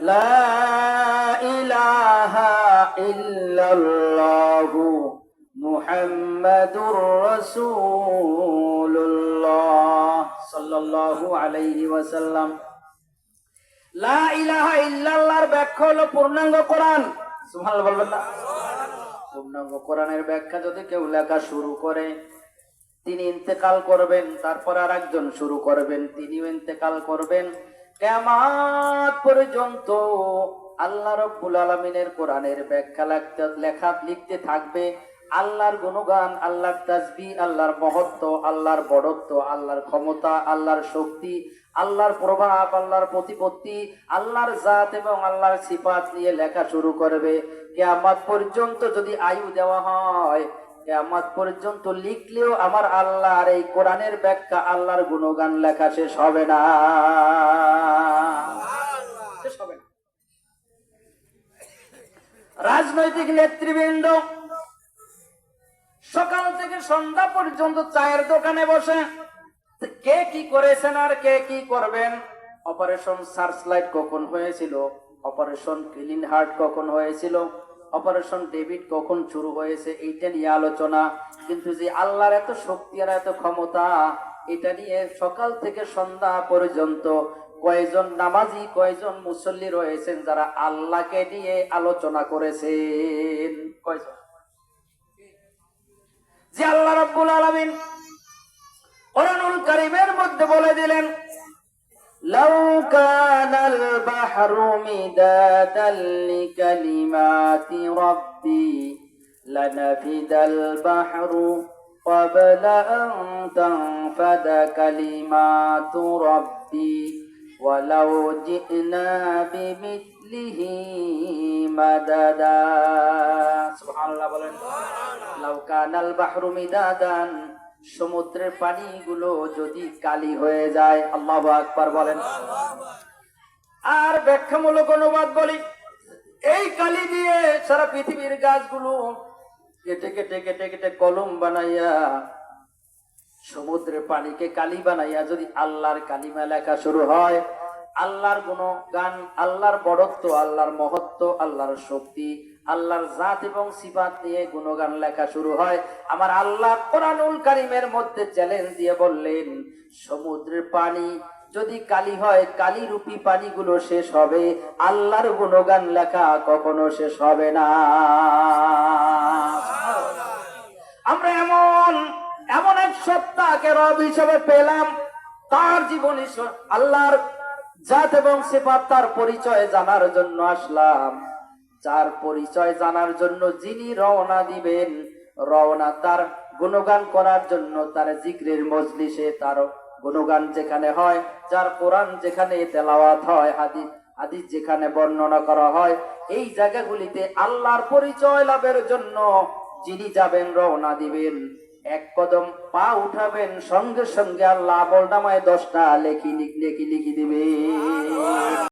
লা ইলাহা ইল্লাল্লাহু মুহাম্মাদুর রাসূলুল্লাহ সাল্লাল্লাহু আলাইহি ওয়াসাল্লাম। লা ইলাহা ইল্লাল্লাহর ব্যাখ্যা হলো পূর্ণাঙ্গ কোরআন। সুবহানাল্লাহ বলবেন না? পূর্ণাঙ্গ কোরআনের ব্যাখ্যা যদি কেউ লেখা শুরু করে, তিনি ইন্তেকাল করবেন, তারপর আর একজন শুরু করবেন, তিনিও ইন্তেকাল করবেন। কিয়ামত পর্যন্ত আল্লাহ রাব্বুল আলামিনের কোরআনের ব্যাখ্যা লিখতে থাকবে। আল্লাহর গুণগান, আল্লাহর তাসবিহ, আল্লাহর মহত্ব, আল্লাহর বড়ত্ব, আল্লাহর ক্ষমতা, আল্লাহর শক্তি, আল্লাহর প্রভাব, আল্লাহর প্রতিপত্তি, আল্লাহর জাত এবং আল্লাহর সিফাত নিয়ে লেখা শুরু করবে। কিয়ামত পর্যন্ত যদি আয়ু দেওয়া হয়, কিয়ামত পর্যন্ত লিখলেও আমার আল্লাহর এই কোরআনের ব্যাখ্যা, আল্লাহর গুণগান লেখা শেষ হবে না। শেষ হবে না। রাজনৈতিক নেতৃবৃন্দ সকাল থেকে সন্ধ্যা পর্যন্ত চায়ের দোকানে বসে কে কি করেছেন আর কে কি করবেন, অপারেশন সার্চলাইট কখন হয়েছিল, অপারেশন ক্লিন হার্ট কখন হয়েছিল, অপারেশন ডেভিড কখন শুরু হয়েছে, এইটা নিয়ে আলোচনা। কিন্তু যে আল্লাহর এত শক্তি আর এত ক্ষমতা, এটা নিয়ে সকাল থেকে সন্ধ্যা পর্যন্ত কয়জন নামাজি, কয়জন মুসল্লি রয়েছেন যারা আল্লাহকে নিয়ে আলোচনা করেছেন? কয়জন? যে আল্লাহ রাব্বুল আলামিন কোরআনুল কারীমের মধ্যে বলে দিলেন, লাউ কানাল বাহরু মিদাদাল লিকালিমাতি রাব্বি লানাফিদাল বাহরু ক্বাবলা আন তানফাদা কালিমাতু রাব্বি ওয়ালাউ জি'না বিমিথলিহি মাদাদা। সুবহানাল্লাহ বলেন। লাউ কানাল বাহরু মিদাদান, সমুদ্রের পানিগুলো যদি কালি হয়ে যায়, আল্লাহু আকবার বলেন। আর ব্যাখ্যামূলক অনুবাদ বলি, এই কালি দিয়ে সারা পৃথিবীর গাছগুলো কেটে কেটে কেটে কেটে কলম বানাইয়া সমুদ্রের পানিকে কালি বানাইয়া যদি আল্লাহর কালিমা লেখা শুরু হয়, আল্লাহর গুণগান, আল্লাহর বড়ত্ব, আল্লাহর মহত্ব, আল্লাহর শক্তি, আল্লাহর জাত এবং সিফাত নিয়ে গুণগান লেখা শুরু হয়, আমার আল্লাহ কোরআনুল কারীমের মধ্যে চ্যালেঞ্জ দিয়ে বললেন, সমুদ্রের পানি যদি কালি হয়, কালি রূপী পানিগুলো শেষ হবে, আল্লাহর গুণগান লেখা কখনো শেষ হবে না। আমরা এমন এক সত্তাকে রব হিসেবে পেলাম, তার জীবনী আল্লাহর জাত এবং সিফাত, তার পরিচয় জানার জন্য আসলাম। যার পরিচয় জানার জন্য যিনি রওনা দিবেন, রওনা তার গুণগান করার জন্য, তার জিক্রের মজলিসে তার গুণগান যেখানে হয়, যার কোরআন যেখানে তেলাওয়াত হয়, হাদিস যেখানে বর্ণনা করা হয়, এই জায়গাগুলিতে আল্লাহর পরিচয় লাভের জন্য যিনি যাবেন, রওনা দিবেন, এক কদম পা উঠাবেন, সঙ্গে সঙ্গে আল্লাহ আমলনামায় 10টা লিখি দিবে।